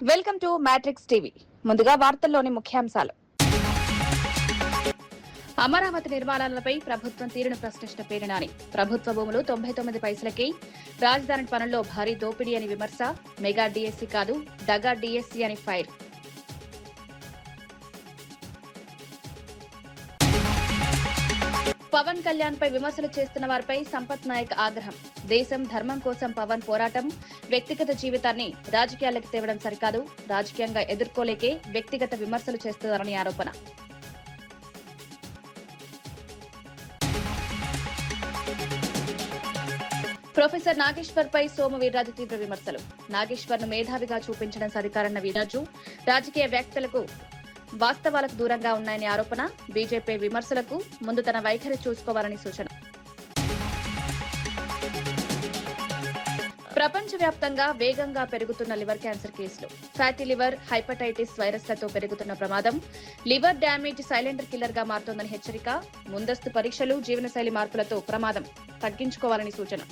Welcome to matrix TV. ముందుగా వార్తల్లోని ముఖ్యాంశాలు. అమరావతి నిర్మాణాలపై ప్రభుత్వం తీరును ప్రశ్నించిన పేర్ని ప్రభుత్వ భూములు 99 పైసలకి, రాజధాని పనుల్లో భారీ దోపిడీ అని విమర్శ, మెగా డీఎస్సీ కాదు దగా డీఎస్సీ అని ఫైర్. పవన్ కళ్యాణ్ పై విమర్శలు చేస్తున్న వారిపై సంపత్ నాయక్ ఆగ్రహం. దేశం ధర్మం కోసం పవన్ పోరాటం, వ్యక్తిగత జీవితాన్ని రాజకీయాలకు తేవడం సరికాదు, రాజకీయంగా ఎదుర్కోలేకే వ్యక్తిగత విమర్శలు చేస్తున్నారని ఆరోపణ. ప్రొఫెసర్ నాగేశ్వర్ పై సోము వీర్రాజు తీవ్ర విమర్శలు. నాగేశ్వర్ ను మేధావిగా చూపించడం సరికారన్న వీర్రాజు, రాజకీయ వ్యాఖ్యలకు వాస్తవాలకు దూరంగా ఉన్నాయని ఆరోపణ. బీజేపీ విమర్శలకు ముందు తన వైఖరి చూసుకోవాలని సూచన. ప్రపంచవ్యాప్తంగా వేగంగా పెరుగుతున్న లివర్ క్యాన్సర్ కేసులు. ఫ్యాటీ లివర్, హైపటైటిస్ వైరస్లతో పెరుగుతున్న ప్రమాదం. లివర్ డ్యామేజ్ సైలెంట్ కిల్లర్ గా మారుతోందని హెచ్చరిక. ముందస్తు పరీక్షలు, జీవనశైలి మార్పులతో ప్రమాదం తగ్గించుకోవాలని సూచన.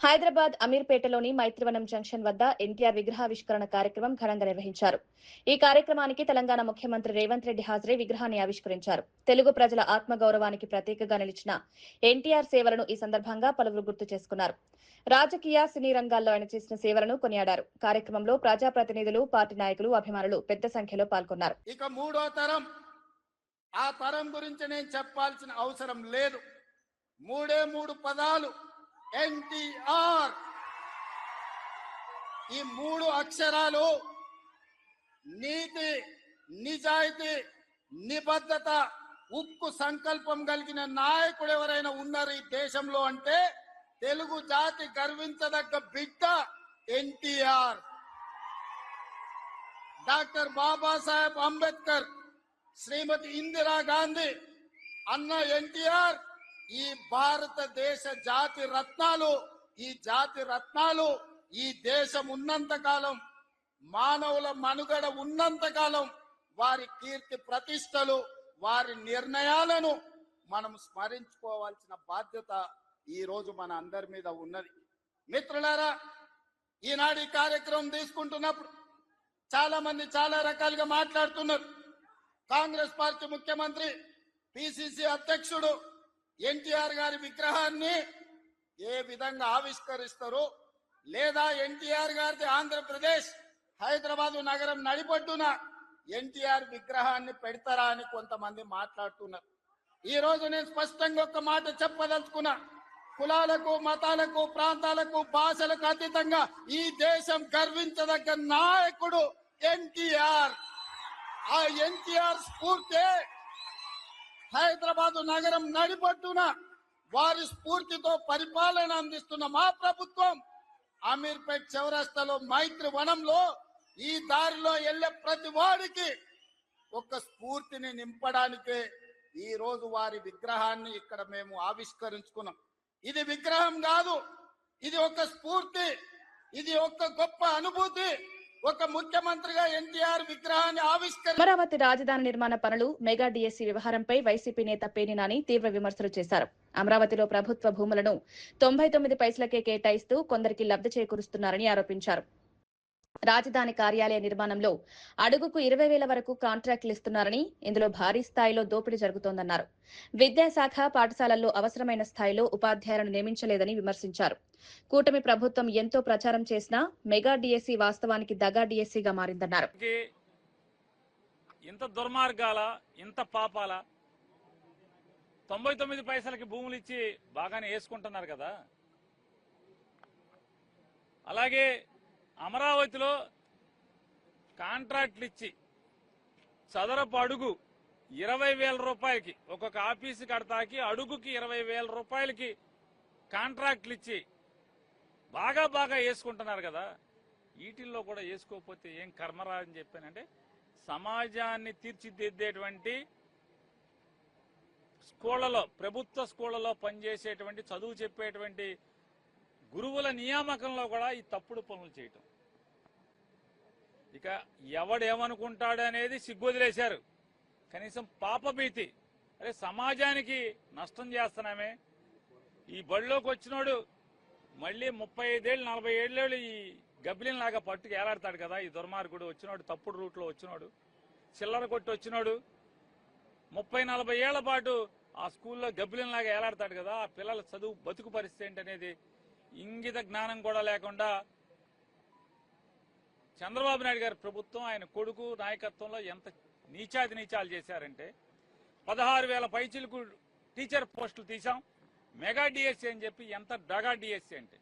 హైదరాబాద్ అమీర్పేటలోని మైత్రివనం జంక్షన్ వద్ద ఎన్టీఆర్ విగ్రహావిష్కరణ కార్యక్రమం ఘనంగా నిర్వహించారు. ఈ కార్యక్రమానికి తెలంగాణ ముఖ్యమంత్రి రేవంత్ రెడ్డి హాజరై విగ్రహాన్ని ఆవిష్కరించారు. తెలుగు ప్రజల ఆత్మగౌరవానికి ప్రతీకగా నిలిచిన ఎన్టీఆర్ సేవలను ఈ సందర్భంగా పలువురు గుర్తు చేసుకున్నారు. రాజకీయ, సినీ రంగాల్లో ఆయన చేసిన సేవలను కొనియాడారు. కార్యక్రమంలో ప్రజాప్రతినిధులు, పార్టీ నాయకులు, అభిమానులు పెద్ద సంఖ్యలో పాల్గొన్నారు. ఇక మూడో తరం, ఆ తరం గురించి నేను చెప్పాల్సిన అవసరం లేదు. మూడు పదాలు, ఎన్టీఆర్. ఈ 3 అక్షరాలు నీతి, నిజాయితీ, నిబద్ధత, ఉక్కు సంకల్పం కలిగిన నాయకుడు ఎవరైనా ఉన్నారు ఈ దేశంలో అంటే తెలుగు జాతి గర్వించదగ్గ బిడ్డ ఎన్టీఆర్. డాక్టర్ బాబాసాహెబ్ అంబేద్కర్, శ్రీమతి ఇందిరా గాంధీ, అన్న ఎన్టీఆర్ ఈ భారతదేశ జాతి రత్నాలు. ఈ జాతి రత్నాలు ఈ దేశం ఉన్నంత కాలం, మానవుల మనుగడ ఉన్నంత కాలం వారి కీర్తి ప్రతిష్టలు, వారి నిర్ణయాలను మనం స్మరించుకోవాల్సిన బాధ్యత ఈ రోజు మన అందరి మీద ఉన్నది. మిత్రులారా, ఈనాడు ఈ కార్యక్రమం తీసుకుంటున్నప్పుడు చాలా మంది చాలా రకాలుగా మాట్లాడుతున్నారు. కాంగ్రెస్ పార్టీ ముఖ్యమంత్రి, పిసిసి అధ్యక్షుడు ఎన్టీఆర్ గారి విగ్రహాన్ని ఏ విధంగా ఆవిష్కరిస్తారు, లేదా ఎన్టీఆర్ గారిది ఆంధ్రప్రదేశ్ హైదరాబాద్ నగరం నడిపొడ్డున ఎన్టీఆర్ విగ్రహాన్ని పెడతారా అని కొంతమంది మాట్లాడుతున్నారు. ఈ రోజు నేను స్పష్టంగా ఒక మాట చెప్పదలుచుకున్నా. కులాలకు, మతాలకు, ప్రాంతాలకు, భాషలకు అతీతంగా ఈ దేశం గర్వించదగ్గ నాయకుడు ఎన్టీఆర్. ఆ ఎన్టీఆర్ స్ఫూర్తి హైదరాబాద్ నగరం నడిపొట్టున వారి స్ఫూర్తితో పరిపాలన అందిస్తున్న మా ప్రభుత్వం అమీర్పేట్ చౌరస్తాలో మైత్రి వనంలో ఈ దారిలో వెళ్లే ప్రతి వాడికి ఒక స్ఫూర్తిని నింపడానికే ఈ రోజు వారి విగ్రహాన్ని ఇక్కడ మేము ఆవిష్కరించుకున్నాం. ఇది విగ్రహం కాదు, ఇది ఒక స్ఫూర్తి, ఇది ఒక గొప్ప అనుభూతి. ఒక ముఖ్యమంత్రిగా ఎన్టీఆర్ విగ్రహాన్ని అమరావతి రాజధాని నిర్మాణ పనులు, మెగా డీఎస్సీ వ్యవహారంపై వైసీపీ నేత పేర్ని నాని తీవ్ర విమర్శలు చేశారు. అమరావతిలో ప్రభుత్వ భూములను 99 పైసలకే కేటాయిస్తూ కొందరికి లబ్ధి చేకూరుస్తున్నారని ఆరోపించారు. రాజధాని కార్యాలయ నిర్మాణంలో అడుగుకు 20,000 వరకు కాంట్రాక్టులు ఇస్తున్నారని, ఇందులో భారీ స్థాయిలో దోపిడీ జరుగుతోందన్నారు. విద్యాశాఖ పాఠశాలల్లో అవసరమైన స్థాయిలో ఉపాధ్యాయులను నియమించలేదని విమర్శించారు. కూటమి ప్రభుత్వం ఎంతో ప్రచారం చేసినా మెగా డీఎస్సీ వాస్తవానికి దగా డీఎస్సీగా మారిందన్నారు. ఇంత దుర్మార్గాల, ఇంత పాపాల 99 పైసలకి భూములు ఇచ్చి బాగానే వేసుకుంటున్నారు కదా. అలాగే అమరావతిలో కాంట్రాక్ట్లు ఇచ్చి చదరపు అడుగు 20,000 రూపాయలకి, ఒక్కొక్క ఆఫీసు కడతాకి అడుగుకి 20,000 రూపాయలకి కాంట్రాక్ట్లు ఇచ్చి బాగా వేసుకుంటున్నారు కదా. వీటిల్లో కూడా వేసుకోకపోతే ఏం కర్మరా అని చెప్పానంటే, సమాజాన్ని తీర్చిదిద్దేటువంటి స్కూళ్లలో, ప్రభుత్వ స్కూళ్లలో పనిచేసేటువంటి, చదువు చెప్పేటువంటి గురువుల నియామకంలో కూడా ఈ తప్పుడు పనులు చేయటం. ఇక ఎవడేమనుకుంటాడనేది సిగ్గొదిలేశారు. కనీసం పాపభీతి, అరే సమాజానికి నష్టం చేస్తున్నామే, ఈ బడిలోకి వచ్చినోడు మళ్ళీ 35 ఏళ్ళు 40 ఏళ్ళు ఈ గబ్బిలిన్ లాగా పట్టుకు ఏలాడతాడు కదా ఈ దుర్మార్గుడు. వచ్చినాడు తప్పుడు రూట్లో వచ్చినాడు, చిల్లర కొట్టి వచ్చినాడు, 30-40 ఏళ్ల పాటు ఆ స్కూల్లో గబ్బిలిన్ లాగా ఏలాడతాడు కదా. ఆ పిల్లల చదువు బతుకు పరిస్థితి ఏంటనేది ఇంగిత జ్ఞానం కూడా లేకుండా చంద్రబాబు నాయుడు గారి ప్రభుత్వం ఆయన కొడుకు నాయకత్వంలో ఎంత నీచాది నీచాలు చేశారంటే 16,000 పైచిలకు టీచర్ పోస్టులు తీసాం. మెగా డిఎస్సీ అని చెప్పి ఎంత డగా డిఎస్సీ అంటే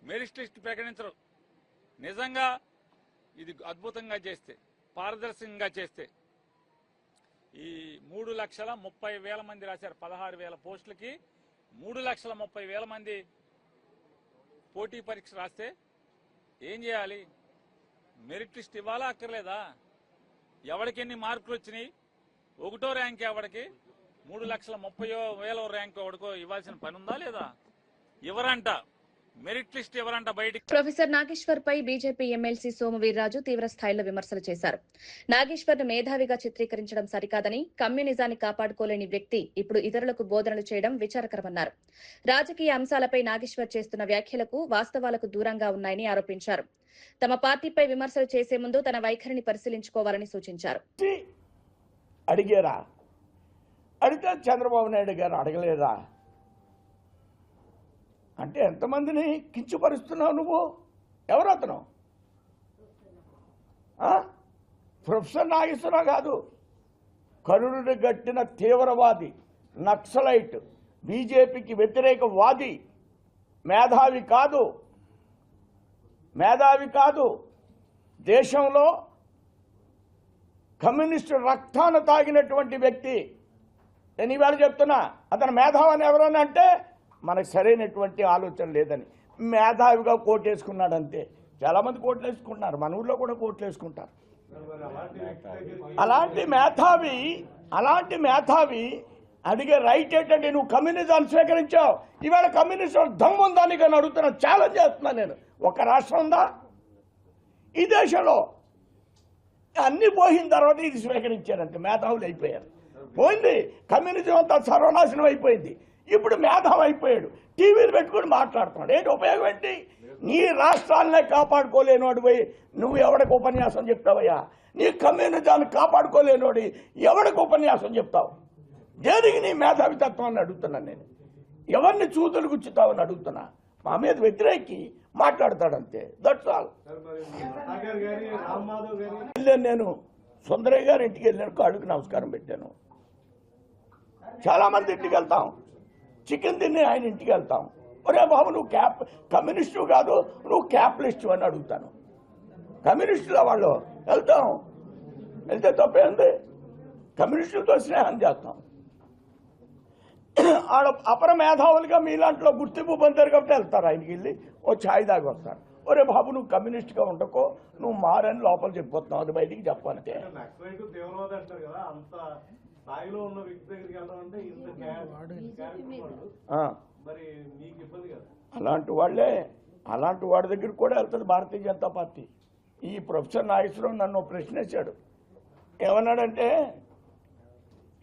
మెరిట్ లిస్ట్ ప్రకటించరు. నిజంగా ఇది అద్భుతంగా చేస్తే, పారదర్శకంగా చేస్తే ఈ 3,30,000 మంది రాశారు. 16,000 పోస్టులకి 3,30,000 మంది పోటీ పరీక్ష రాస్తే ఏం చేయాలి? మెరిట్ లిస్ట్ ఇవ్వాలా అక్కర్లేదా? ఎవరికి ఎన్ని మార్కులు వచ్చినాయి, 1వ ర్యాంక్ ఎవరికి, 3,30,000 ర్యాంక్ ఎవరికో ఇవ్వాల్సిన పని ఉందా లేదా? ఎవరంట మెరిట్ లిస్ట్ ఎవరంట బయటికి. ప్రొఫెసర్ నాగేశ్వర్ పై బీజేపీ ఎమ్మెల్సీ సోము వీర్రాజు తీవ్ర స్థాయిలో విమర్శలు చేశారు. నాగేశ్వర్ ను మేధావిగా చిత్రీకరించడం సరికాదని, కమ్యూనిజాన్ని కాపాడుకోలేని వ్యక్తి ఇప్పుడు ఇతరులకు బోధనలు చేయడం విచారకరమన్నారు. రాజకీయ అంశాలపై నాగేశ్వర్ చేస్తున్న వ్యాఖ్యలకు వాస్తవాలకు దూరంగా ఉన్నాయని ఆరోపించారు. తమ పార్టీపై విమర్శలు చేసే ముందు తన వైఖరిని పరిశీలించుకోవాలని సూచించారు. అడిగారా? అడిగితే చంద్రబాబు నాయుడు గారు అడగలేదా అంటే ఎంతమందిని కించపరుస్తున్నావు నువ్వు? ఎవరు అతను? ప్రొఫెసర్ నాగేశ్వరరావు కాదు, కరుణుడి గట్టిన తీవ్రవాది, నక్సలైట్, బీజేపీకి వ్యతిరేకవాది, మేధావి కాదు, మేధావి కాదు. దేశంలో కమ్యూనిస్టు రక్తాన్ని తాగినటువంటి వ్యక్తి. నేను ఇవాళ చెప్తున్నా, అతను మేధావని ఎవరన్నా అంటే మనకు సరైనటువంటి ఆలోచన లేదని. మేధావిగా కోటేసుకున్నాడంతే. చాలామంది కోట్లేసుకుంటున్నారు, మన ఊళ్ళో కూడా కోట్లేసుకుంటారు. అలాంటి మేధావి అడిగే రైట్ ఏంటంటే నువ్వు కమ్యూనిజాన్ని స్వీకరించావు, ఇవాళ కమ్యూనిస్ట్ దమ్ము ఉందని కానీ అడుగుతున్నా, ఛాలెంజ్ చేస్తున్నాను నేను. ఒక రాష్ట్రం ఉందా ఈ దేశంలో? అన్ని పోయిన తర్వాత ఇది స్వీకరించారంటే మేధావులు అయిపోయారు. పోయింది, కమ్యూనిజం అంతా సర్వనాశనం అయిపోయింది. ఇప్పుడు మేధావి అయిపోయాడు, టీవీలు పెట్టుకుని మాట్లాడుతున్నాడు. ఏంటి ఉపయోగం ఏంటి? నీ రాష్ట్రాలనే కాపాడుకోలేనోడు పోయి నువ్వు ఎవరికి ఉపన్యాసం చెప్తావయ్యా? నీ కమ్యూనిజాన్ని కాపాడుకోలేనోడి ఎవరికి ఉపన్యాసం చెప్తావు? దేనికి నీ మేధావితత్వాన్ని అడుగుతున్నాను నేను. ఎవరిని చూతులు గుచ్చుతావని అడుగుతున్నా. మా మీద వ్యతిరేకి మాట్లాడతాడంతే. That's all. వెళ్ళాను నేను, సుందరయ్య గారి ఇంటికి వెళ్ళాను, కాళ్ళకి నమస్కారం పెట్టాను. చాలా మంది ఇంటికి వెళ్తాం, చికెన్ తిని ఆయన ఇంటికి వెళ్తాం. ఒరే బాబు నువ్వు కమ్యూనిస్టు కాదు, నువ్వు క్యాపిటలిస్టు అని అడుగుతాను. కమ్యూనిస్టుల వాళ్ళు వెళ్తాం, వెళ్తే తప్పేంది? కమ్యూనిస్టులతో స్నేహం చేస్తాం. ఆడ అపర మేధావులుగా మీలాంటిలో గుర్తింపు పొందారు కాబట్టి వెళ్తారు. ఆయనకి వెళ్ళి ఓ ఛాయ్ దాగి వస్తారు. ఒరే బాబు నువ్వు కమ్యూనిస్ట్గా ఉండకో, నువ్వు మారని లోపల చెప్పిపోతున్నావు, అది బయటికి చెప్పాలంటే. అలాంటి వాడి దగ్గర కూడా వెళ్తుంది భారతీయ జనతా పార్టీ. ఈ ప్రొఫెసర్ నాగేశ్వరరావు నన్ను ప్రశ్నించాడు. ఏమన్నాడంటే,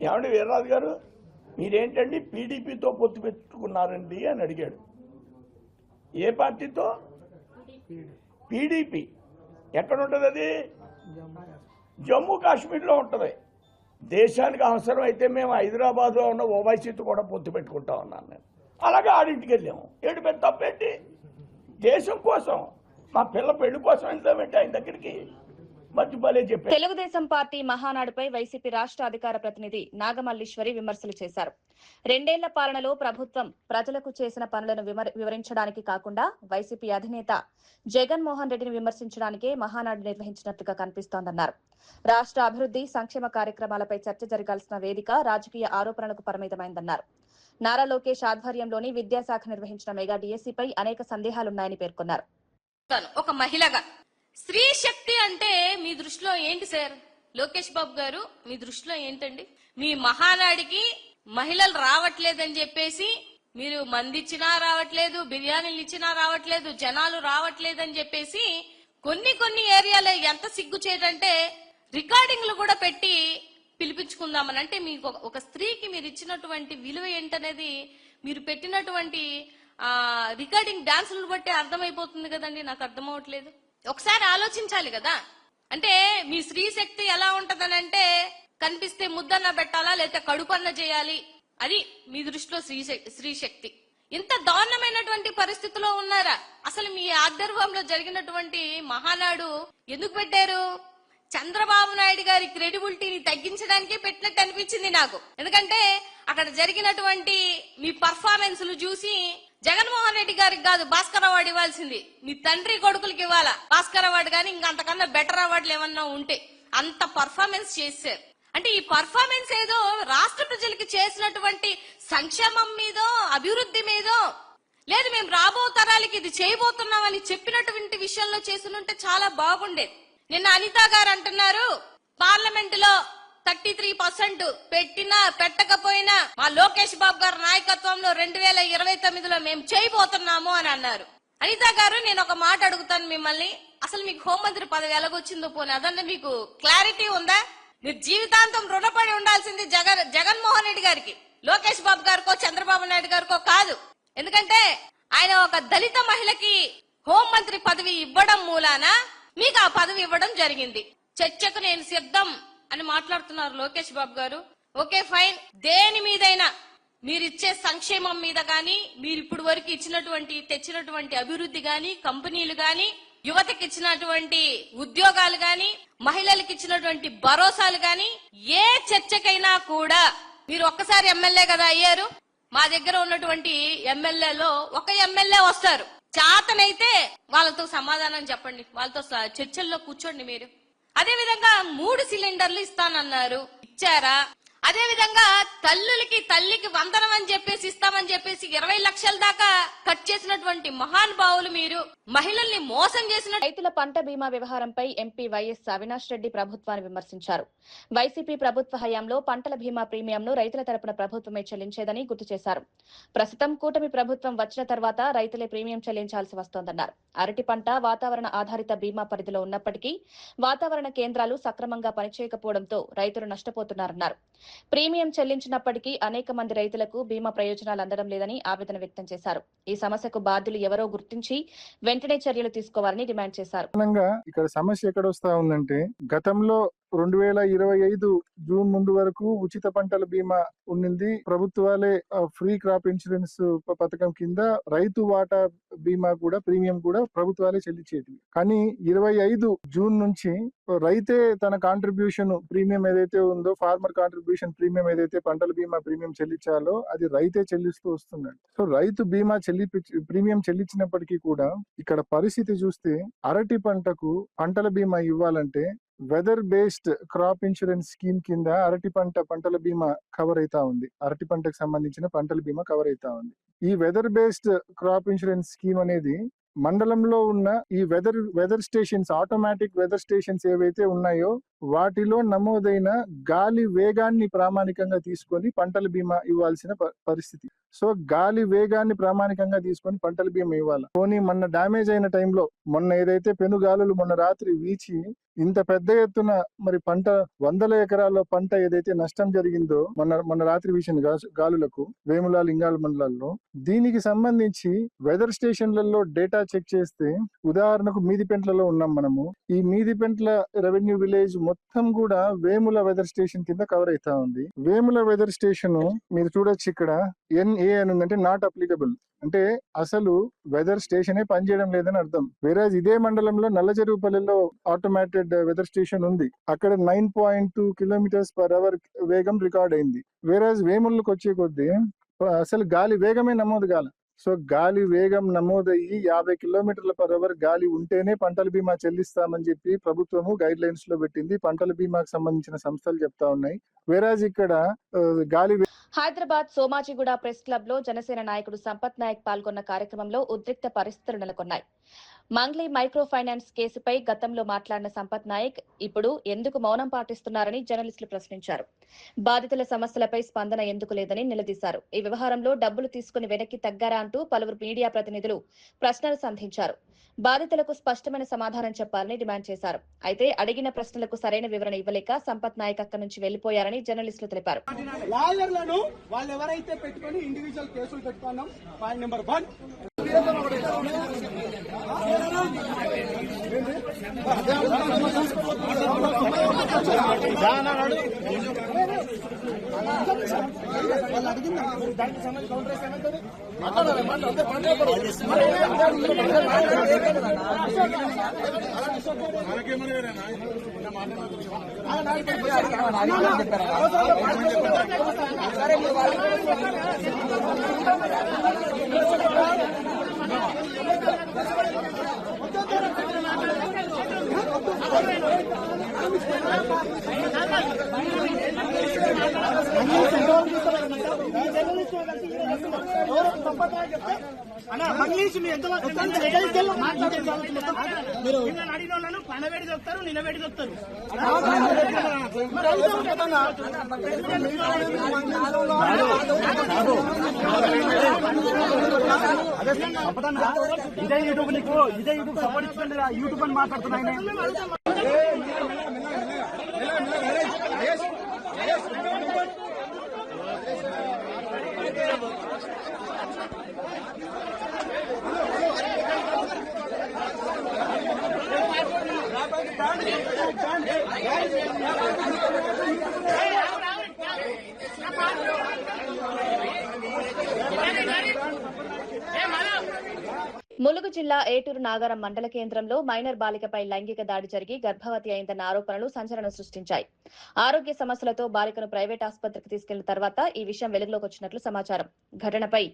ఏమండి వీర్రాజు గారు మీరేంటండి పీడీపీతో పొత్తు పెట్టుకున్నారండి అని అడిగాడు. ఏ పార్టీతో? పీడీపీ. ఎక్కడ ఉంటుంది అది? జమ్మూ కాశ్మీర్లో ఉంటుంది. దేశానికి అవసరం అయితే మేము హైదరాబాద్లో ఉన్న ఓవైసీతో కూడా పొత్తు పెట్టుకుంటా ఉన్నాను నేను. అలాగే ఆడింటికి వెళ్ళాము. ఏడు పెద్ద తప్పేంటి? దేశం కోసం, మా పిల్ల పెళ్లి కోసం వెళ్తామేంటి ఆయన దగ్గరికి? తెలుగుదేశం పార్టీ మహానాడుపై వైసీపీ రాష్ట్ర అధికార ప్రతినిధి నాగమల్లీశ్వరి విమర్శలు చేశారు. 2 ఏళ్ల పాలనలో ప్రభుత్వం ప్రజలకు చేసిన పనులను వివరించడానికి కాకుండా వైసీపీ అధినేత జగన్మోహన్ రెడ్డిని విమర్శించడానికే మహానాడు నిర్వహించినట్లుగా కనిపిస్తోందన్నారు. రాష్ట్ర అభివృద్ధి సంక్షేమ కార్యక్రమాలపై చర్చ జరగాల్సిన వేదిక రాజకీయ ఆరోపణలకు పరిమితమైందన్నారు. నారా లోకేష్ ఆధ్వర్యంలోని విద్యాశాఖ నిర్వహించిన మెగా డిఎస్సీపై అనేక సందేహాలున్నాయని పేర్కొన్నారు. ఒక మహిళగా స్త్రీ శక్తి అంటే మీ దృష్టిలో ఏంటి సార్? లోకేష్ బాబు గారు మీ దృష్టిలో ఏంటండి? మీ మహానాడికి మహిళలు రావట్లేదని చెప్పేసి మీరు మంది ఇచ్చినా రావట్లేదు, బిర్యానీలు ఇచ్చినా రావట్లేదు, జనాలు రావట్లేదని చెప్పేసి కొన్ని ఏరియాలో ఎంత సిగ్గు చేయడంటే రికార్డింగ్లు కూడా పెట్టి పిలిపించుకుందామని. అంటే మీకు ఒక స్త్రీకి మీరు ఇచ్చినటువంటి విలువ ఏంటనేది, మీరు పెట్టినటువంటి రికార్డింగ్ డాన్సులను బట్టి అర్థమైపోతుంది కదండి, నాకు అర్థం అవట్లేదు. ఒకసారి ఆలోచించాలి కదా. అంటే మీ స్త్రీ శక్తి ఎలా ఉంటదనంటే కనిపిస్తే ముద్దన్న పెట్టాలా లేకపోతే కడుపన్న చేయాలి, అది మీ దృష్టిలో స్త్రీ శక్తి. ఇంత దారుణమైనటువంటి పరిస్థితిలో ఉన్నారా? అసలు మీ ఆధ్వర్యంలో జరిగినటువంటి మహానాడు ఎందుకు పెట్టారు? చంద్రబాబు నాయుడు గారి క్రెడిబిలిటీని తగ్గించడానికే పెట్టినట్టు అనిపించింది నాకు. ఎందుకంటే అక్కడ జరిగినటువంటి మీ పర్ఫార్మెన్స్లు చూసి జగన్మోహన్ రెడ్డి గారికి కాదు భాస్కర్ అవార్డు ఇవ్వాల్సింది, మీ తండ్రి కొడుకులకి ఇవ్వాలా భాస్కర్ అవార్డు. కానీ ఇంకా అంతకన్నా బెటర్ అవార్డులు ఏమన్నా ఉంటే అంత పర్ఫార్మెన్స్ చేశారు. అంటే ఈ పర్ఫార్మెన్స్ ఏదో రాష్ట్ర ప్రజలకి చేసినటువంటి సంక్షేమం మీదో అభివృద్ధి మీదో లేదు, మేము రాబో తరాలకి ఇది చేయబోతున్నామని చెప్పినటువంటి విషయంలో చేసినుంటే చాలా బాగుండేది. నిన్న అనిత గారు అంటున్నారు పార్లమెంట్ లో 33% పెట్టినా పెట్టకపోయినా మా లోకేష్ బాబు గారి నాయకత్వంలో 2029లో మేము చేయబోతున్నాము అని అన్నారు. అనిత గారు, నేను ఒక మాట అడుగుతాను మిమ్మల్ని, అసలు మీకు హోంమంత్రి పదవి ఎలాగొచ్చిందో పోనీ అదన్నా మీకు క్లారిటీ ఉందా? మీరు జీవితాంతం రుణపడి ఉండాల్సింది జగన్మోహన్ రెడ్డి గారికి, లోకేష్ బాబు గారికో చంద్రబాబు నాయుడు గారికో కాదు. ఎందుకంటే ఆయన ఒక దళిత మహిళకి హోంమంత్రి పదవి ఇవ్వడం మూలాన మీకు ఆ పదవి ఇవ్వడం జరిగింది. చర్చకు నేను సిద్ధం అని మాట్లాడుతున్నారు లోకేష్ బాబు గారు. ఓకే ఫైన్, దేని మీదైనా మీరిచ్చే సంక్షేమం మీద గాని, మీరు ఇప్పుడు వరకు తెచ్చినటువంటి అభివృద్ధి గాని, కంపెనీలు గాని, యువతకి ఇచ్చినటువంటి ఉద్యోగాలు గాని, మహిళలకు ఇచ్చినటువంటి భరోసాలు గాని, ఏ చర్చకైనా కూడా మీరు ఒక్కసారి ఎమ్మెల్యే కదా అయ్యారు. మా దగ్గర ఉన్నటువంటి ఎమ్మెల్యేలో ఒక ఎమ్మెల్యే వస్తారు, చేతనైతే వాళ్ళతో సమాధానం చెప్పండి, వాళ్ళతో చర్చల్లో కూర్చోండి మీరు. అదే విధంగా 3 సిలిండర్లు ఇస్తానన్నారు, ఇచ్చారా? అదే విధంగా తల్లికి వందనం అని చెప్పేసి ఇస్తామని చెప్పేసి 20 లక్షల దాకా కట్ చేసినటువంటి మహానుభావులు మీరు. మహిళల్ని మోసం చేసిన రైతుల పంట బీమా వ్యవహారంపై ఎంపీ వైఎస్ అవినాష్ రెడ్డి ప్రభుత్వాన్ని విమర్శించారు. వైసీపీ ప్రభుత్వ హయాంలో పంటల బీమా ప్రీమియంను రైతుల తరపున ప్రభుత్వమే చెల్లించేదని గుర్తు చేశారు. ప్రస్తుతం కూటమి ప్రభుత్వం వచ్చిన తర్వాత రైతులే ప్రీమియం చెల్లించాల్సి వస్తోందన్నారు. అరటి పంట వాతావరణ ఆధారిత బీమా పరిధిలో ఉన్నప్పటికీ వాతావరణ కేంద్రాలు సక్రమంగా పనిచేయకపోవడంతో రైతులు నష్టపోతున్నారన్నారు. ప్రీమియం చెల్లించినప్పటికీ అనేక మంది రైతులకు బీమా ప్రయోజనాలు అందడం లేదని ఆవేదన వ్యక్తం చేశారు. ఈ సమస్యకు బాధ్యులు ఎవరో గుర్తించి వెంటనే చర్యలు తీసుకోవాలని డిమాండ్ చేశారు. ఇక్కడ సమస్య ఎక్కడ వస్తా ఉందంటే, గతంలో 2025 జూన్ ముందు వరకు ఉచిత పంటల బీమా ఉండింది. ప్రభుత్వాలే ఫ్రీ క్రాప్ ఇన్సూరెన్స్ పథకం కింద రైతు వాటా బీమా కూడా ప్రీమియం కూడా ప్రభుత్వాలే చెల్లించేది. కానీ 25 జూన్ నుంచి రైతే తన కాంట్రిబ్యూషన్ ప్రీమియం ఏదైతే ఉందో, ఫార్మర్ కాంట్రిబ్యూషన్ ప్రీమియం ఏదైతే పంటల బీమా ప్రీమియం చెల్లించాలో అది రైతే చెల్లిస్తూ వస్తున్నాడు. సో రైతు బీమా ప్రీమియం చెల్లించినప్పటికీ కూడా ఇక్కడ పరిస్థితి చూస్తే అరటి పంటకు పంటల బీమా ఇవ్వాలంటే weather based crop insurance scheme కింద పంటల బీమా కవర్ అవుతా ఉంది. అరటి పంటకు సంబంధించిన పంటల బీమా కవర్ అవుతా ఉంది. ఈ weather based crop insurance scheme అనేది మండలంలో ఉన్న ఈ weather stations, automatic weather stations ఏవైతే ఉన్నాయో వాటిలో నమోదైన గాలి వేగాన్ని ప్రామాణికంగా తీసుకొని పంటల బీమా ఇవ్వాల్సిన పరిస్థితి. సో గాలి వేగాన్ని ప్రామాణికంగా తీసుకొని పంటల బీమా ఇవ్వాలి. పోనీ మొన్న డ్యామేజ్ అయిన టైంలో, మొన్న ఏదైతే పెనుగాలులు మొన్న రాత్రి వీచి ఇంత పెద్ద ఎత్తున మరి పంట 100 ఎకరాల్లో పంట ఏదైతే నష్టం జరిగిందో మొన్న రాత్రి వీచిన గాలులకు వేముల లింగాల మండలాల్లో, దీనికి సంబంధించి వెదర్ స్టేషన్లలో డేటా చెక్ చేస్తే, ఉదాహరణకు మీదిపెంట్లలో ఉన్నాం మనము, ఈ మీదిపెంట్ల రెవెన్యూ విలేజ్ మొత్తం కూడా వేముల వెదర్ స్టేషన్ కింద కవర్ అవుతా ఉంది. వేముల వెదర్ స్టేషన్ మీరు చూడొచ్చు, ఇక్కడ NA అని ఉందంటే నాట్ అప్లికబుల్, అంటే అసలు వెదర్ స్టేషనే పనిచేయడం లేదని అర్థం. వేరేజ్ ఇదే మండలంలో నల్లచెరువుపల్లిలో ఆటోమేటెడ్ వెదర్ స్టేషన్ ఉంది, అక్కడ 9.2 km/h వేగం రికార్డ్ అయింది. వేరేజ్ వేములకు వచ్చే కొద్దీ అసలు గాలి వేగమే నమోదు కాల. సో గాలి వేగం నమోదయ్యి 50 km/h గాలి ఉంటేనే పంటల బీమా చెల్లిస్తామని చెప్పి ప్రభుత్వము గైడ్ లైన్స్ లో పెట్టింది. పంటల బీమాకు సంబంధించిన సంస్థలు చెప్తా ఉన్నాయి. వేరాజ్ ఇక్కడ గాలి. హైదరాబాద్ సోమాజిగూడ ప్రెస్ క్లబ్ లో జనసేన నాయకుడు సంపత్ నాయక్ పాల్గొన్న కార్యక్రమంలో ఉద్రిక్త పరిస్థితులు నెలకొన్నాయి. మంగ్లీ మైక్రో ఫైనాన్స్ కేసుపై గతంలో మాట్లాడిన సంపత్ నాయక్ ఇప్పుడు ఎందుకు మౌనం పాటిస్తున్నారని జర్నలిస్టులు ప్రశ్నించారు. బాధితుల సమస్యలపై స్పందన ఎందుకు లేదని నిలదీశారు. ఈ వ్యవహారంలో డబ్బులు తీసుకుని వెనక్కి తగ్గారా అంటూ పలువురు మీడియా ప్రతినిధులు ప్రశ్నలు సంధించారు. బాధితులకు స్పష్టమైన సమాధానం చెప్పాలని డిమాండ్ చేశారు. అయితే అడిగిన ప్రశ్నలకు సరైన వివరణ ఇవ్వలేక సంపత్ నాయక్ అక్కడి నుంచి వెళ్లిపోయారని జర్నలిస్టులు తెలిపారు. లాయర్లను వాళ్ళు ఎవరైతే పెట్టుకుని ఇండివిజువల్ కేసులు పెట్టుకున్నాం. పాయింట్ నెంబర్ 1 వాళ్ళు అడిగింది దానికి సంబంధించి కౌంటర్ ఏమంటారు? మీరు అడిగిన వాళ్ళను పనబెడి చెప్తారు, నిలబెడి చెప్తారు. ఇదే యూట్యూబ్ నీకు ఇదే యూట్యూబ్ సపోర్ట్ ఇస్తుంది. యూట్యూబ్ అని మాట్లాడుతున్నాయి. ములుగు జిల్లా ఏటూరు నాగారం మండల కేంద్రంలో మైనర్ బాలికపై లైంగిక దాడి జరిగి గర్భవతి అయిందన్న ఆరోపణలు సంచలనం సృష్టించాయి. ఆరోగ్య సమస్యలతో బాలికను ప్రైవేట్ ఆసుపత్రికి తీసుకెళ్లిన తర్వాత ఈ విషయం వెలుగులోకి వచ్చినట్లు సమాచారం. ఘటనపై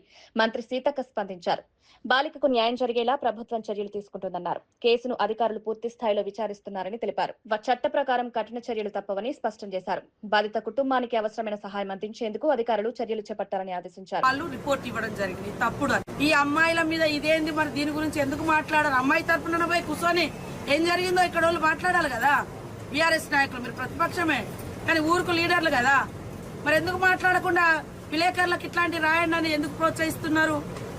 మంత్రి సీతక్క స్పందించారు. బాలికకు న్యాయం జరిగేలా ప్రభుత్వం చర్యలు తీసుకుంటుందన్నారు. కేసును అధికారులు పూర్తి స్థాయిలో విచారిస్తున్నారని తెలిపారు. చట్ట ప్రకారం కఠిన చర్యలు తప్పవని స్పష్టం చేశారు. బాధిత కుటుంబానికి అవసరమైన సహాయం అందించేందుకు అధికారులు చర్యలు చేపట్టారని ఆదేశించారు. వాళ్ళు రిపోర్ట్ ఇవ్వడం జరిగింది తప్పుడు. ఈ అమ్మాయిల మీద ఇదేంది మరి, దీని గురించి ఎందుకు మాట్లాడారు? అమ్మాయి తరపున పోయి కూర్చొని ఏం జరిగిందో ఇక్కడ వాళ్ళు మాట్లాడాలి కదా. బీఆర్ఎస్ నాయకులు మీరు ప్రతిపక్షమే కానీ ఊరుకు లీడర్లు కదా, మరి ఎందుకు మాట్లాడకుండా విలేకరులకు ఇట్లాంటి రాయండి అని ఎందుకు ప్రోత్సహిస్తున్నారు?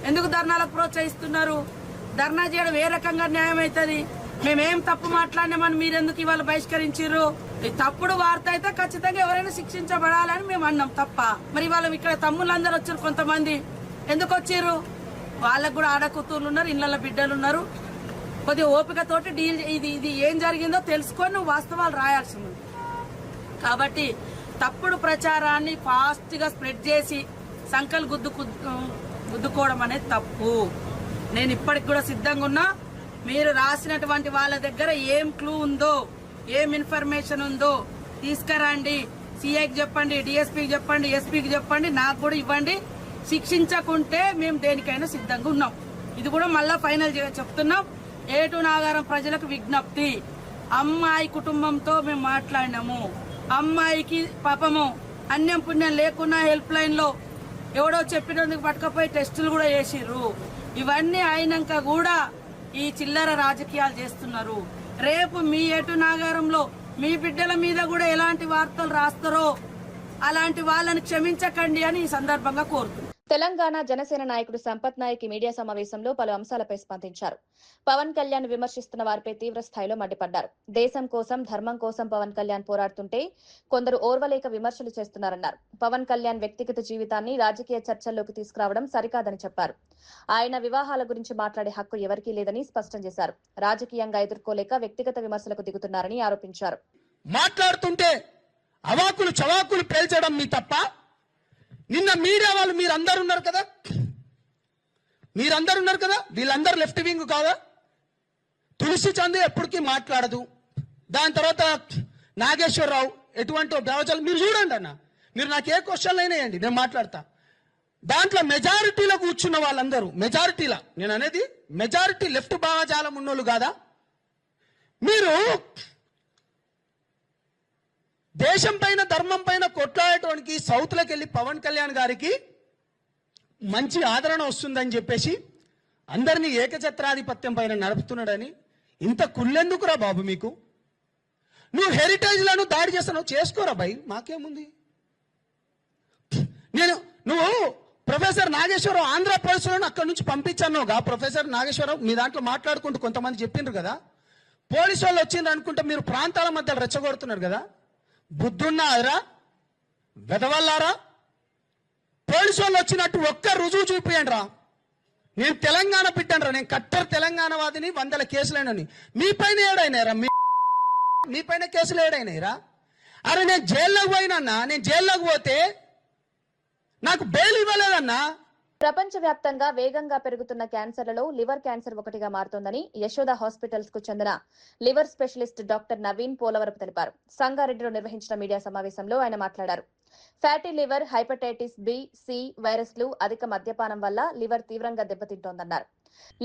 ఎందుకు ధర్నాలకు ప్రోత్సహిస్తున్నారు? ధర్నా చేయడం ఏ రకంగా న్యాయం అవుతుంది? మేమేం తప్పు మాట్లాడినామని మీరెందుకు ఇవాళ బహిష్కరించారు? తప్పుడు వార్త అయితే ఖచ్చితంగా ఎవరైనా శిక్షించబడాలని మేము అన్నాం తప్ప. మరి ఇవాళ ఇక్కడ తమ్ముళ్ళందరూ వచ్చారు, కొంతమంది ఎందుకు వచ్చారు? వాళ్ళకు కూడా ఆడకూతుర్లు ఉన్నారు, ఇళ్ల బిడ్డలు ఉన్నారు. కొద్దిగా ఓపికతోటి డీల్ ఇది ఏం జరిగిందో తెలుసుకొని నువ్వు వాస్తవాలు రాయాల్సి ఉంది. కాబట్టి తప్పుడు ప్రచారాన్ని ఫాస్ట్ గా స్ప్రెడ్ చేసి సంకల్ గుద్దుకోవడం అనేది తప్పు. నేను ఇప్పటికి కూడా సిద్ధంగా ఉన్నా. మీరు రాసినటువంటి వాళ్ళ దగ్గర ఏం క్లూ ఉందో, ఏం ఇన్ఫర్మేషన్ ఉందో తీసుకురండి. సిఐకి చెప్పండి, డిఎస్పీకి చెప్పండి, ఎస్పీకి చెప్పండి, నాకు కూడా ఇవ్వండి. శిక్షించకుంటే మేము దేనికైనా సిద్ధంగా ఉన్నాం. ఇది కూడా మళ్ళా ఫైనల్ చెప్తున్నాం. ఏటూ నాగారం ప్రజలకు విజ్ఞప్తి, అమ్మాయి కుటుంబంతో మేము మాట్లాడినాము. అమ్మాయికి పాపము అన్యం పుణ్యం లేకున్నా హెల్ప్ లైన్ లో ఎవడో చెప్పినందుకు పట్టుకపోయి టెస్టులు కూడా చేసిర్రు. ఇవన్నీ అయినాక కూడా ఈ చిల్లర రాజకీయాలు చేస్తున్నారు. రేపు మీ ఏటూ నాగారంలో మీ బిడ్డల మీద కూడా ఎలాంటి వార్తలు రాస్తారో అలాంటి వాళ్ళని క్షమించకండి అని ఈ సందర్భంగా కోరుతున్నాను. తెలంగాణ జనసేన నాయకుడు సంపత్ నాయక్ మీడియా సమావేశంలో పలు అంశాలపై స్పందించారు. పవన్ కళ్యాణ్ విమర్శిస్తున్న వారిపై తీవ్ర స్థాయిలో మండిపడ్డారు. దేశం కోసం, ధర్మం కోసం పవన్ కళ్యాణ్ పోరాడుతుంటే కొందరు ఓర్వలేక విమర్శలు చేస్తున్నారన్నారు. పవన్ కళ్యాణ్ వ్యక్తిగత జీవితాన్ని రాజకీయ చర్చల్లోకి తీసుకురావడం సరికాదని చెప్పారు. ఆయన వివాహాల గురించి మాట్లాడే హక్కు ఎవరికీ లేదని స్పష్టం చేశారు. రాజకీయంగా ఎదుర్కోలేక వ్యక్తిగత విమర్శలకు దిగుతున్నారని ఆరోపించారు. మాట్లాడుతుంటే అవాకులు చవాకులు పేల్చడం మీ తప్ప. నిన్న మీడియా వాళ్ళు మీరందరూ ఉన్నారు కదా, వీళ్ళందరూ లెఫ్ట్ వింగ్ కాదా? తులసి చంద్ ఎప్పటికీ మాట్లాడదు. దాని తర్వాత నాగేశ్వరరావు ఎటువంటి భావజాలు మీరు చూడండి అన్న. మీరు నాకు ఏ క్వశ్చన్లు అయినా వేయండి, నేను మాట్లాడతా. దాంట్లో మెజారిటీలో కూర్చున్న వాళ్ళందరూ మెజారిటీలా, నేను అనేది మెజారిటీ లెఫ్ట్ భావజాలం ఉన్నోళ్ళు కాదా? మీరు దేశం పైన, ధర్మం పైన కొట్లాడటానికి సౌత్లోకి వెళ్ళి పవన్ కళ్యాణ్ గారికి మంచి ఆదరణ వస్తుందని చెప్పేసి అందరినీ ఏకఛత్రాధిపత్యం పైన నడుపుతున్నాడని ఇంత కుళ్ళెందుకురా బాబు మీకు? నువ్వు హెరిటేజ్లను దాడి చేస్తున్నావు, చేసుకోరా భయ్, మాకేముంది? నువ్వు ప్రొఫెసర్ నాగేశ్వరరావు ఆంధ్ర పోలీసులను అక్కడి నుంచి పంపించానుగా. ప్రొఫెసర్ నాగేశ్వరరావు మీ దాంట్లో మాట్లాడుకుంటూ కొంతమంది చెప్పిండ్రు కదా, పోలీసు వాళ్ళు వచ్చిండ్రు అనుకుంటే మీరు ప్రాంతాల మధ్య రెచ్చగొడుతున్నారు కదా. బుద్ధున్నారా వెదవల్లారా? పోలీసు వాళ్ళు వచ్చినట్టు ఒక్క రుజువు చూపియండి రా. నేను తెలంగాణ బిడ్డను రా, నేను కట్టర్ తెలంగాణ వాదిని, 100 కేసులైనని. మీ పైన ఏడైనారా? మీ పైన కేసులు ఏడైనాయిరా? అరే నేను జైల్లోకి పోయినన్నా, నేను జైల్లోకి పోతే నాకు బెయిల్ ఇవ్వలేదన్నా. ప్రపంచవ్యాప్తంగా వేగంగా పెరుగుతున్న క్యాన్సర్లలో లివర్ క్యాన్సర్ ఒకటిగా మారుతోందని యశోద హాస్పిటల్స్ కు చెందిన liver specialist doctor Naveen Polavarapu తెలిపారు. సంగారెడ్డిలో నిర్వహించిన మీడియా సమావేశంలో ఆయన మాట్లాడారు. Fatty liver, hepatitis B, C వైరస్లు, అధిక మద్యపానం వల్ల లివర్ తీవ్రంగా దెబ్బతింటోందన్నారు.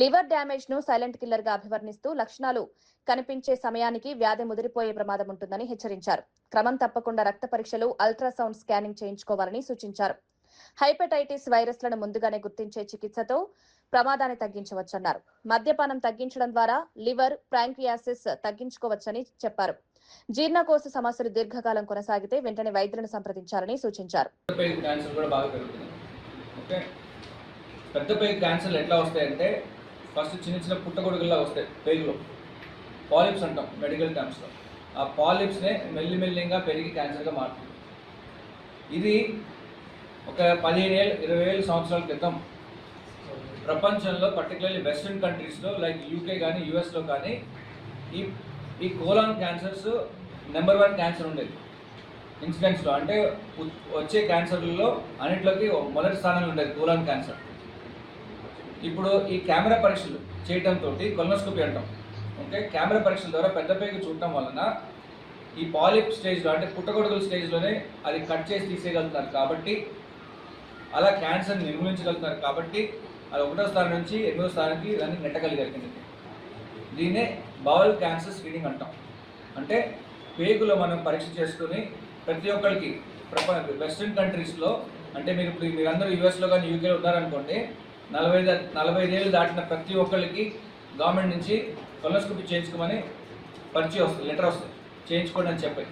లివర్ డ్యామేజ్ ను సైలెంట్ కిల్లర్ గా అభివర్ణిస్తూ లక్షణాలు కనిపించే సమయానికి వ్యాధి ముదిరిపోయే ప్రమాదం ఉంటుందని హెచ్చరించారు. క్రమం తప్పకుండా రక్త పరీక్షలు, అల్ట్రాసౌండ్ స్కానింగ్ చేయించుకోవాలని సూచించారు. హైపటైటిస్ వైరస్లను ముందుగానే గుర్తించే చికిత్సతో ప్రమాదాన్ని తగ్గించవచ్చన్నారు. మద్యపానం తగ్గించడం ద్వారా లివర్, ప్యాంక్రియాసిస్ తగ్గించుకోవచ్చని చెప్పారు. జీర్ణకోశ సమస్యలు దీర్ఘకాలం కొనసాగితే వెంటనే వైద్యులను సంప్రదించాలని సూచించారు. పెద్ద పేగు క్యాన్సర్లు ఎట్లా వస్తాయంటే ఫస్ట్ చిన్న చిన్న పుట్టగొడుగుల్లా వస్తాయి. పేగులో పాలిప్స్ అంటాం మెడికల్ టర్మ్స్లో. ఆ పాలిప్స్నే మెల్లిమెల్లిగా పెరిగి క్యాన్సర్గా మారుతుంది. ఇది ఒక 15-20 సంవత్సరాల క్రితం ప్రపంచంలో పర్టికులర్లీ వెస్ట్రన్ కంట్రీస్లో లైక్ యూకే కానీ యూఎస్లో కానీ ఈ కోలాన్ క్యాన్సర్స్ నెంబర్ 1 క్యాన్సర్ ఉండేది ఇన్సిడెంట్స్లో. అంటే వచ్చే క్యాన్సర్లలో అన్నింటిలోకి మొదటి స్థానంలో ఉండేది కోలాన్ క్యాన్సర్. ఇప్పుడు ఈ కెమెరా పరీక్షలు చేయడంతో కొలనోస్కోపీ అంటాం. ఓకే, కెమెరా పరీక్షల ద్వారా పెద్ద పేగు చూడటం వలన ఈ పాలిప్ స్టేజ్లో అంటే పుట్టగొడుగుల స్టేజ్లోనే అది కట్ చేసి తీసేయగలుగుతారు. కాబట్టి అలా క్యాన్సర్ నిర్మూలించగలుగుతారు. కాబట్టి అది 1వ స్థానం నుంచి 8వ స్థానానికి దాన్ని నెట్టగలిగారు. దీన్నే బౌల్ క్యాన్సర్ స్క్రీనింగ్ అంటాం. అంటే పేగులో మనం పరీక్ష చేసుకుని ప్రతి ఒక్కరికి వెస్ట్రన్ కంట్రీస్లో అంటే మీరందరూ యూఎస్లో కానీ యూకేలో ఉన్నారనుకోండి, 45 ఏళ్ళు దాటిన ప్రతి ఒక్కరికి గవర్నమెంట్ నుంచి కొలనోస్కోపీ చేయించుకోమని పరిచయం వస్తుంది, లెటర్ వస్తుంది, చేయించుకోండి అని చెప్పి.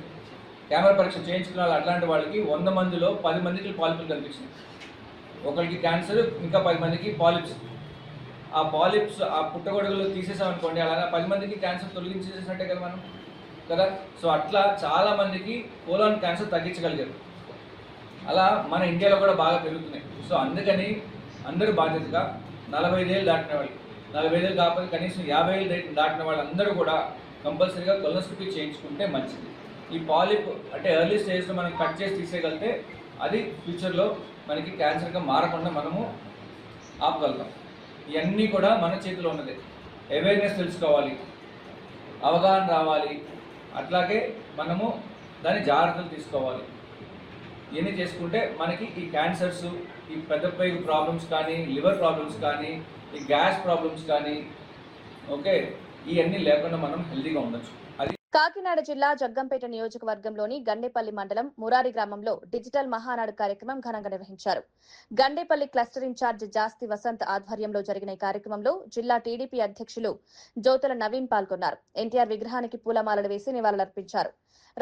కెమెరా పరీక్ష చేయించుకున్న వాళ్ళు అట్లాంటి వాళ్ళకి 100 మందిలో 10 మందికి పాలిప్లు కనిపించింది. ఒకరికి క్యాన్సర్, ఇంకా 10 మందికి పాలిప్స్. ఆ పాలిప్స్ ఆ పుట్టగొడుగులు తీసేసామనుకోండి, అలాగా 10 మందికి క్యాన్సర్ తొలగించేసినట్టే కదా మనం కదా. సో అట్లా చాలా మందికి కోలాన్ క్యాన్సర్ తగ్గించగలిగారు. అలా మన ఇండియాలో కూడా బాగా పెరుగుతున్నాయి. సో అందుకని అందరూ బాధ్యతగా 45 ఏళ్ళు దాటిన వాళ్ళు, 45 ఏళ్ళు కాకపోతే కనీసం 50 ఏళ్ళు దాటిన వాళ్ళందరూ కూడా కంపల్సరీగా కొలనోస్కోపీ చేయించుకుంటే మంచిది. ఈ పాలిప్ అంటే ఎర్లీ స్టేజ్లో మనం కట్ చేసి తీసేయగలిగితే అది ఫ్యూచర్లో మనకి క్యాన్సర్గా మారకుండా మనము ఆపగలుగుతాం. ఇవన్నీ కూడా మన చేతిలో ఉన్నది. అవేర్నెస్ తెలుసుకోవాలి, అవగాహన రావాలి, అట్లాగే మనము దాని జాగ్రత్తలు తీసుకోవాలి. ఇవన్నీ చేసుకుంటే మనకి ఈ క్యాన్సర్స్, ఈ పెద్ద పేగు ప్రాబ్లమ్స్ కానీ, లివర్ ప్రాబ్లమ్స్ కానీ, ఈ గ్యాస్ ప్రాబ్లమ్స్ కానీ, ఓకే, ఇవన్నీ లేకుండా మనం హెల్తీగా ఉండొచ్చు. కాకినాడ జిల్లా జగ్గంపేట నియోజకవర్గంలోని గండేపల్లి మండలం మురారి గ్రామంలో డిజిటల్ మహానాడు కార్యక్రమం ఘనంగా నిర్వహించారు. గండేపల్లి క్లస్టర్ ఇన్ఛార్జ్ జాస్తి వసంత్ ఆధ్వర్యంలో జరిగిన ఈ కార్యక్రమంలో జిల్లా టీడీపీ అధ్యక్షులు జ్యోతుల నవీన్ పాల్గొన్నారు. ఎన్టీఆర్ విగ్రహానికి పూలమాలలు వేసి నివాళులర్పించారు.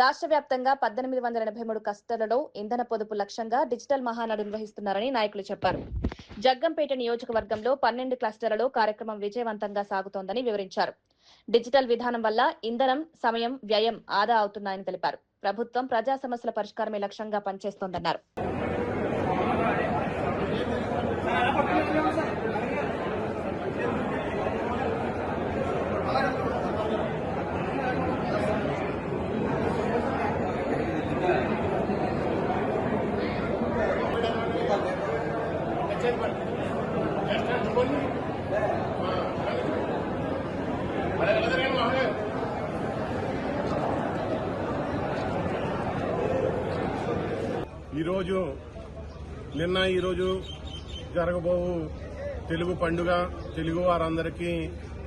రాష్ట్ర వ్యాప్తంగా 1883 క్లస్టర్లలో ఇంధన పొదుపు లక్ష్యంగా డిజిటల్ మహానాడు నిర్వహిస్తున్నారని నాయకులు చెప్పారు. జగ్గంపేట నియోజకవర్గంలో 12 క్లస్టర్లలో కార్యక్రమం విజయవంతంగా సాగుతోందని వివరించారు. డిజిటల్ విధానం వల్ల ఇంధనం, సమయం, వ్యయం ఆదా అవుతున్నాయని తెలిపారు. ప్రభుత్వం ప్రజా సమస్యల పరిష్కారమే లక్ష్యంగా పనిచేస్తోందన్నారు. ఈరోజు జరగబోవు తెలుగు పండుగ తెలుగు వారందరికీ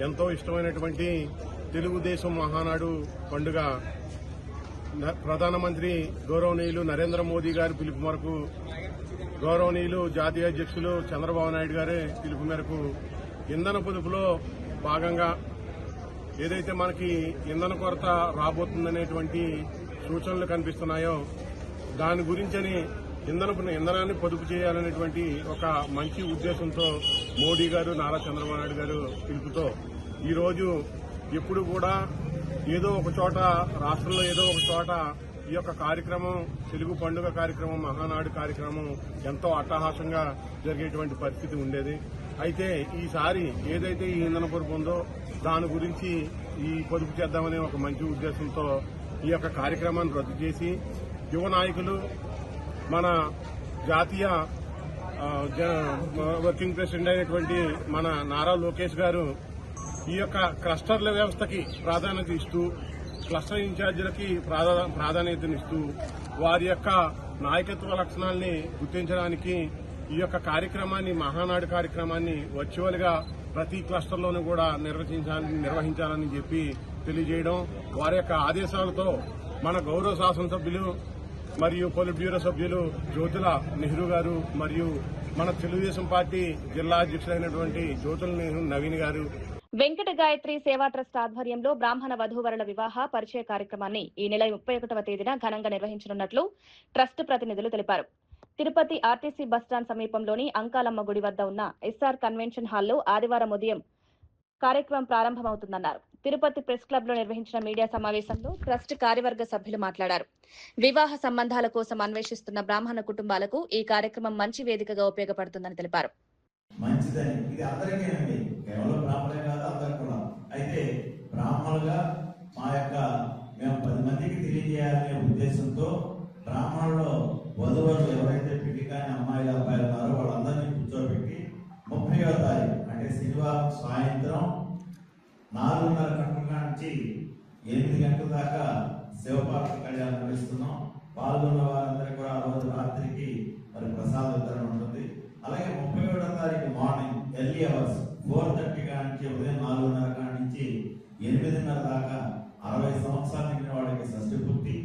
ఎంతో ఇష్టమైనటువంటి తెలుగుదేశం మహానాడు పండుగ ప్రధానమంత్రి గౌరవనీయులు నరేంద్ర మోదీ గారి పిలుపు మేరకు, గౌరవనీయులు జాతీయ అధ్యక్షులు చంద్రబాబు నాయుడు గారి పిలుపు మేరకు ఇంధన పొదుపులో భాగంగా ఏదైతే మనకి ఇంధన కొరత రాబోతుందనేటువంటి సూచనలు కనిపిస్తున్నాయో దాని గురించని ఇంధనాన్ని పొదుపు చేయాలనేటువంటి ఒక మంచి ఉద్దేశంతో మోడీ గారు, నారా చంద్రబాబు నాయుడు గారు పిలుపుతో ఈరోజు ఎప్పుడు కూడా ఏదో ఒక చోట రాష్ట్రంలో ఏదో ఒక చోట ఈ యొక్క కార్యక్రమం, తెలుగు పండుగ కార్యక్రమం, మహానాడు కార్యక్రమం ఎంతో అట్టహాసంగా జరిగేటువంటి పరిస్థితి ఉండేది. అయితే ఈసారి ఏదైతే ఈ ఇంధన పొదుపు ఉందో దాని గురించి ఈ పొదుపు చేద్దామనే ఒక మంచి ఉద్దేశంతో ఈ యొక్క కార్యక్రమాన్ని రద్దు చేసి యువ నాయకులు, మన జాతీయ వర్కింగ్ ప్రెసిడెంట్ అయినటువంటి మన నారా లోకేష్ గారు ఈ యొక్క క్లస్టర్ల వ్యవస్థకి ప్రాధాన్యత ఇస్తూ, క్లస్టర్ ఇన్ఛార్జీలకి ప్రాధాన్యతనిస్తూ వారి యొక్క నాయకత్వ లక్షణాలని గుర్తించడానికి ఈ యొక్క కార్యక్రమాన్ని, మహానాడు కార్యక్రమాన్ని వర్చువల్ గా ప్రతి క్లస్టర్లోనూ కూడా నిర్వహించాలని చెప్పి తెలియజేయడం, వారి యొక్క ఆదేశాలతో మన గౌరవ శాసనసభ్యులు మరియు పొలిట్ బ్యూరో సభ్యులు జ్యోతుల నెహ్రూ గారు మరియు మన తెలుగుదేశం పార్టీ జిల్లా అధ్యక్షులైనటువంటి జ్యోతుల నవీన్ గారు, వెంకట గాయత్రి సేవా ట్రస్ట్ ఆధ్వర్యంలో బ్రాహ్మణ వధూవరుల వివాహ పరిచయ కార్యక్రమాన్ని ఈ నెల 31వ తేదీన ఘనంగా నిర్వహించనున్నట్లు ట్రస్ట్ ప్రతినిధులు తెలిపారు. తిరుపతి ఆర్టీసీ బస్టాండ్ సమీపంలోని అంకాలమ్మ గుడి వద్ద ఉన్న ఎస్ఆర్ కన్వెన్షన్ హాల్లో ఆదివారం ఉదయం కార్యక్రమం ప్రారంభమవుతుందన్నారు. తిరుపతి ప్రెస్ క్లబ్ లో నిర్వహించిన మీడియా సమావేశంలో ట్రస్ట్ కార్యవర్గ సభ్యులు మాట్లాడారు. వివాహ సంబంధాల కోసం అన్వేషిస్తున్న బ్రాహ్మణ కుటుంబాలకు ఈ కార్యక్రమం మంచి వేదికగా ఉపయోగపడుతుందని తెలిపారు. మంచిదని ఇది అందరికీనండి, కేవలం బ్రాహ్మణే కాదు, అందరికి కూడా. అయితే బ్రాహ్మణులుగా మేము 10 మందికి తెలియజేయాలనే ఉద్దేశంతో బ్రాహ్మణుల్లో వధువులు ఎవరైతే పెళ్లి కాని అమ్మాయిలు, అబ్బాయిలు ఉన్నారో వాళ్ళందరినీ కూర్చోబెట్టి 30వ తారీఖు అంటే శనివారం సాయంత్రం 4:30 గంటల నుంచి 8 గంటల దాకా శివపార్వతి కళ్యాణం నిర్వహిస్తున్నాం. పాల్గొన్న వారందరికీ కూడా ఆ రోజు రాత్రికి మరి ప్రసాద వితరణ ఉంటుంది. అలాగే 31వ తారీఖు మార్నింగ్ ఎర్లీ అవర్స్ 4:30 నుంచి ఉదయం 4:30 నుంచి 8:30 దాకా 60 సంవత్సరాలు నిండిన వాడికి షష్ఠి పూర్తి,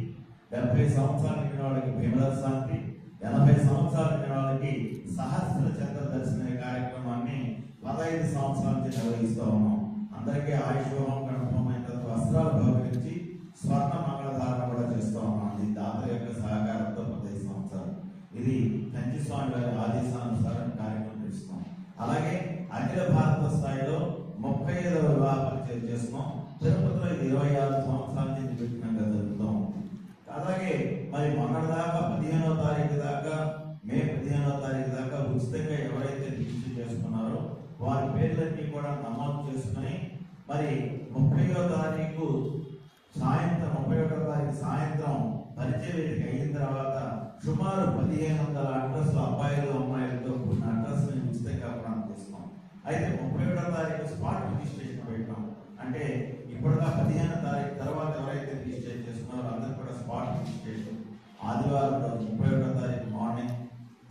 70 సంవత్సరాలు నిండిన వాడికి భీమరథ శాంతి, 80 సంవత్సరాలు నిండిన వాళ్ళకి సహస్ర చంద్ర దర్శన కార్యక్రమాన్ని 15 సంవత్సరాల నుంచి నిర్వహిస్తూ ఉన్నాం. అందరికీ ఆయుష్యోహం, కణపమైన వస్త్రాలు బహుకరించి స్వర్ణ మంగళధారణ కూడా చేస్తూ ఉన్నాం. ఇది దాతల యొక్క సహకారంతో 15 సంవత్సరాలు. ఇది కంచి స్వామి వారి ఆదేశానుసారం కార్యక్రమం చేస్తున్నాం. అలాగే అఖిల భారత స్థాయిలో 35వ వివాహ పరిచయం చేస్తున్నాం. తిరుపతిలో ఇది 26 సంవత్సరాల నుంచి పెట్టినట్టుగా జరుగుతాం. అలాగే మరి మొన్నటిదాకా 15వ తారీఖు దాకా, మే 15వ తారీఖు దాకా ఉచితంగా ఎవరైతే రిజిస్టర్ చేసుకున్నారో వారి పేర్లన్నీ కూడా నమోదు చేసుకుని మరి 30వ తారీఖు సాయంత్రం పరిచయ వేదిక అయిన తర్వాత సుమారు 1500 అడ్రస్లు, అబ్బాయిలు అమ్మాయిలతో కూడిన అడ్రస్ ఉచితంగా కూడా చేస్తున్నాం. అయితే 31వ తారీఖు స్పాట్ రిజిస్ట్రేషన్ పెట్టాం. అంటే ఇప్పటిదా 15వ తారీఖు తర్వాత ఎవరైతే రిజిస్ట్రేషన్ చేసుకున్నారో అందరూ కూడా స్పాట్ రిజిస్ట్రేషన్ ఆదివారం రోజు 31వ తారీఖు మార్నింగ్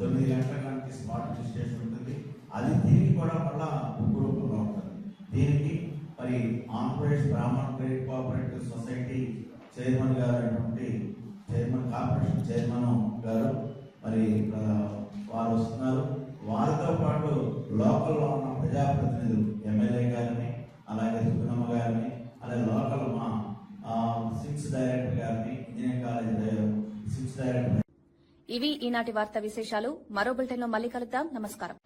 9 గంటల నుంచి స్పాట్ రిజిస్ట్రేషన్ ఉంటుంది. అది తిరిగి కూడా మళ్ళా బుక్ రూపంలో ఉంటుంది. దీనికి మరి Andhra Pradesh Brahmin credit cooperative society chairman గారు అయినటువంటి కార్పొరేషన్ చైర్మన్ గారు మరి వారు వస్తున్నారు. వారితో పాటు లోకల్లో ఉన్న ప్రజాప్రతినిధులు, ఎమ్మెల్యే గారిని, అలాగే సుబ్బనమ్మ గారిని, అలాగే లోకల్ మా 6 డైరెక్టర్ గారిని, ఇంజనీరింగ్ కాలేజ్ 6 డైరెక్టర్. ఇవి ఈనాటి వార్తా విశేషాలు. మరో బులెటిన్లో మళ్ళీ కలుద్దాం. నమస్కారం.